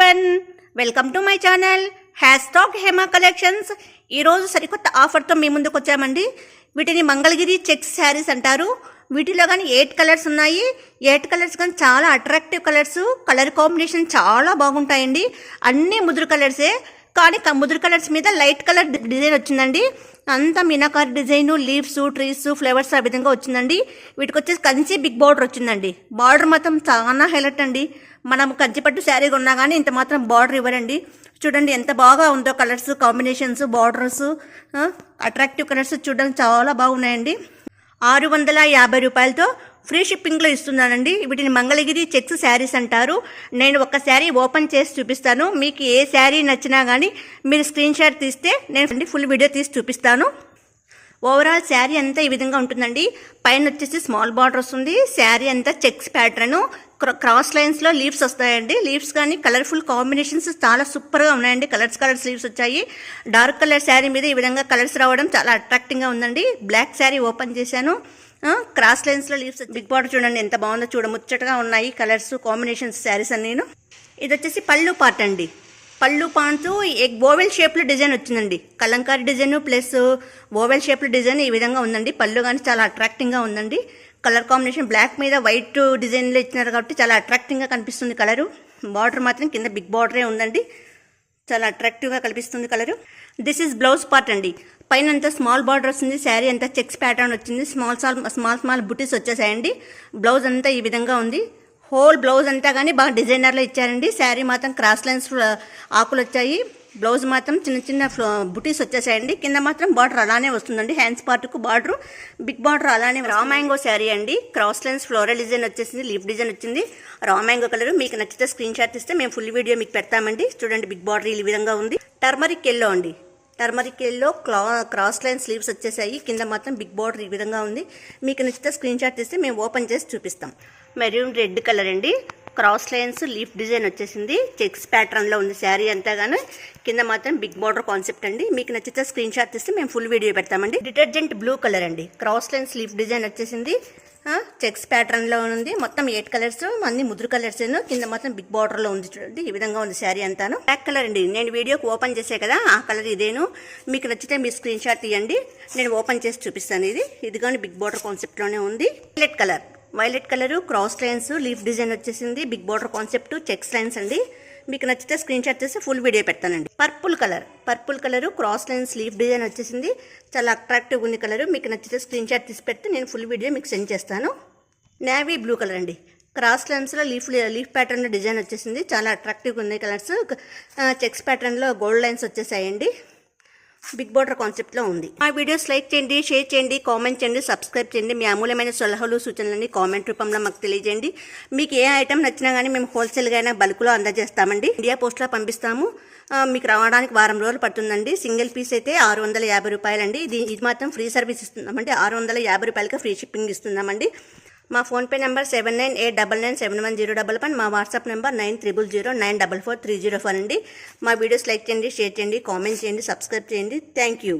Everyone, welcome to my channel hashtag Hema collections. ఈరోజు సరికొత్త ఆఫర్తో మీ ముందుకు వచ్చామండి. వీటిని మంగళగిరి చెక్స్ శారీస్ అంటారు. వీటిలో కానీ 8 కలర్స్ ఉన్నాయి. 8 కలర్స్ కానీ చాలా అట్రాక్టివ్ కలర్స్. కలర్ కాంబినేషన్ చాలా బాగుంటాయండి. అన్నీ ముదురు కలర్సే, కానీ ముదురు కలర్స్ మీద లైట్ కలర్ డిజైన్ వచ్చిందండి. అంతా meenakari design, leaves, trees, flowers ఆ విధంగా వచ్చిందండి. వీటికి వచ్చేసి కంచి బిగ్ బార్డర్ వచ్చిందండి. బార్డర్ మాత్రం చాలా హైలైట్ అండి. మనం కంచిపట్టు శారీ కొన్నా కానీ ఇంత మాత్రం బార్డర్ ఇవ్వరండి. చూడండి ఎంత బాగా ఉందో colours combinations, borders, attractive colours చూడడానికి చాలా బాగున్నాయండి. 650 రూపాయలతో ఫ్రీ షిప్పింగ్లో ఇస్తున్నానండి. వీటిని మంగళగిరి చెక్స్ శారీస్ అంటారు. నేను ఒక శారీ ఓపెన్ చేసి చూపిస్తాను. మీకు ఏ శారీ నచ్చినా కానీ మీరు స్క్రీన్ షాట్ తీస్తే నేను ఫుల్ వీడియో తీసి చూపిస్తాను. ఓవరాల్ శారీ అంతా ఈ విధంగా ఉంటుందండి. పైన వచ్చేసి స్మాల్ బార్డర్ వస్తుంది. శారీ అంతా చెక్స్ ప్యాటర్న్, క్రాస్ లైన్స్లో లీవ్స్ వస్తాయండి. లీవ్స్ కానీ కలర్ఫుల్ కాంబినేషన్స్ చాలా సూపర్గా ఉన్నాయండి. కలర్స్ లీవ్స్ వచ్చాయి. డార్క్ కలర్ శారీ మీద ఈ విధంగా కలర్స్ రావడం చాలా అట్రాక్టింగ్గా ఉందండి. బ్లాక్ శారీ ఓపెన్ చేశాను. క్రాస్ లైన్స్లో లీవ్స్, బిగ్ బార్డర్ చూడండి ఎంత బాగుందో, ముచ్చటగా ఉన్నాయి కలర్స్ కాంబినేషన్స్ శారీస్ అన్నీ. ఇది వచ్చేసి పళ్ళు పార్ట్ అండి. పళ్ళు పాంటు ఓవెల్ షేప్లో డిజైన్ వచ్చిందండి. కలంకారీ డిజైన్ ప్లస్ ఓవెల్ షేప్లో డిజైన్ ఈ విధంగా ఉందండి. పళ్ళు కానీ చాలా అట్రాక్టింగ్గా ఉందండి. కలర్ కాంబినేషన్ బ్లాక్ మీద వైట్ డిజైన్లో ఇచ్చినారు కాబట్టి చాలా అట్రాక్టింగ్గా కనిపిస్తుంది కలరు. బార్డర్ మాత్రం కింద బిగ్ బార్డరే ఉందండి. చాలా అట్రాక్టివ్గా కనిపిస్తుంది colour. This is blouse part అండి. పైన అంతా స్మాల్ బార్డర్ వస్తుంది. శారీ అంతా చెక్స్ ప్యాటర్న్ వచ్చింది. స్మాల్ బుటీస్ వచ్చేసాయండి. బ్లౌజ్ అంతా ఈ విధంగా ఉంది. హోల్ బ్లౌజ్ అంతా కానీ బాగా డిజైనర్లో ఇచ్చారండి. శారీ మాత్రం క్రాస్ లైన్స్ ఆకులు వచ్చాయి. బ్లౌజ్ మాత్రం చిన్న బుటీస్ వచ్చేసాయండి. కింద మాత్రం బార్డర్ అలానే వస్తుందండి. హ్యాండ్స్ పార్ట్కు బార్డర్, బిగ్ బార్డర్ అలానే. రా మ్యాంగో శారీ అండి. క్రాస్ లైన్స్ ఫ్లోరల్ డిజైన్ వచ్చేసింది. లీఫ్ డిజైన్ వచ్చింది. Raw mango colour. మీకు నచ్చితే స్క్రీన్ షాట్ ఇస్తే మేము ఫుల్ వీడియో మీకు పెడతామండి. చూడండి బిగ్ బార్డర్ ఈ విధంగా ఉంది. టర్మరిక్ ఎల్లో అండి. Turmeric yellow cross line sleeves వచ్చేసాయి. కింద మాత్రం బిగ్ బార్డర్ ఈ విధంగా ఉంది. మీకు నచ్చితే స్క్రీన్ షాట్ ఇస్తే మేము ఓపెన్ చేసి చూపిస్తాం. మెరూన్ రెడ్ కలర్ అండి. క్రాస్ లైన్స్ లీఫ్ డిజైన్ వచ్చేసింది. చెక్స్ ప్యాటర్న్లో ఉంది శారీ అంతా కానీ. కింద మాత్రం బిగ్ బార్డర్ కాన్సెప్ట్ అండి. మీకు నచ్చితే స్క్రీన్ షాట్ ఇస్తే మేము ఫుల్ వీడియో పెడతామండి. డిటర్జెంట్ బ్లూ కలర్ అండి. క్రాస్ లైన్స్ లీఫ్ డిజైన్ వచ్చేసింది. చెక్స్ ప్యాటర్న్లో ఉంది. మొత్తం 8 కలర్స్, అన్ని ముదురు కలర్స్. కింద మాత్రం బిగ్ బార్డర్లో ఉంది. చూడండి ఈ విధంగా ఉంది శారీ అంతాను. బ్లాక్ కలర్ అండి. నేను వీడియోకి ఓపెన్ చేసే కదా ఆ కలర్ ఇదేను. మీకు నచ్చితే మీరు స్క్రీన్ షాట్ తీయండి. నేను ఓపెన్ చేసి చూపిస్తాను. ఇది కానీ బిగ్ బార్డర్ కాన్సెప్ట్లోనే ఉంది. Violet colour cross lines leaf design వచ్చేసింది. Big border concept checks lines అండి. మీకు నచ్చితే స్క్రీన్ షాట్ చేసి ఫుల్ వీడియో పెడతానండి. Purple colour cross lines leaf design వచ్చేసింది. చాలా అట్రాక్టివ్ ఉంది కలర్. మీకు నచ్చితే స్క్రీన్ షాట్ తీసి పెడితే నేను ఫుల్ వీడియో మీకు సెండ్ చేస్తాను. నేవీ బ్లూ కలర్ అండి. క్రాస్ లైన్స్లో లీఫ్ ప్యాటర్న్లో డిజైన్ వచ్చేసింది. చాలా అట్రాక్టివ్గా ఉన్నాయి కలర్స్. చెక్స్ ప్యాటర్న్లో గోల్డ్ లైన్స్ వచ్చేసాయండి. బిగ్ బార్డర్ కాన్సెప్ట్లో ఉంది. మా వీడియోస్ లైక్ చేయండి, షేర్ చేయండి, కామెంట్ చేయండి, సబ్స్క్రైబ్ చేయండి. మీ అమూల్యమైన సలహాలు సూచనలని కామెంట్ రూపంలో మాకు తెలియజేయండి. మీకు ఏ ఐటమ్ నచ్చినా కానీ మేము హోల్సేల్గా అయినా బల్క్లో అందజేస్తామండి. ఇండియా పోస్ట్లో పంపిస్తాము. మీకు రావడానికి వారం రోజులు పడుతుందండి. సింగిల్ పీస్ అయితే 650 రూపాయలండి. ఇది మాత్రం ఫ్రీ సర్వీస్ ఇస్తున్నామండి. 650 రూపాయలకి ఫ్రీ షిప్పింగ్ ఇస్తున్నామండి. మా ఫోన్పే నెంబర్ 7989971055. మా వాట్సాప్ నెంబర్ 90094430 అండి. మా వీడియోస్ లైక్ చేయండి, షేర్ చేయండి, కామెంట్ చేయండి, సబ్స్క్రైబ్ చేయండి. Thank you.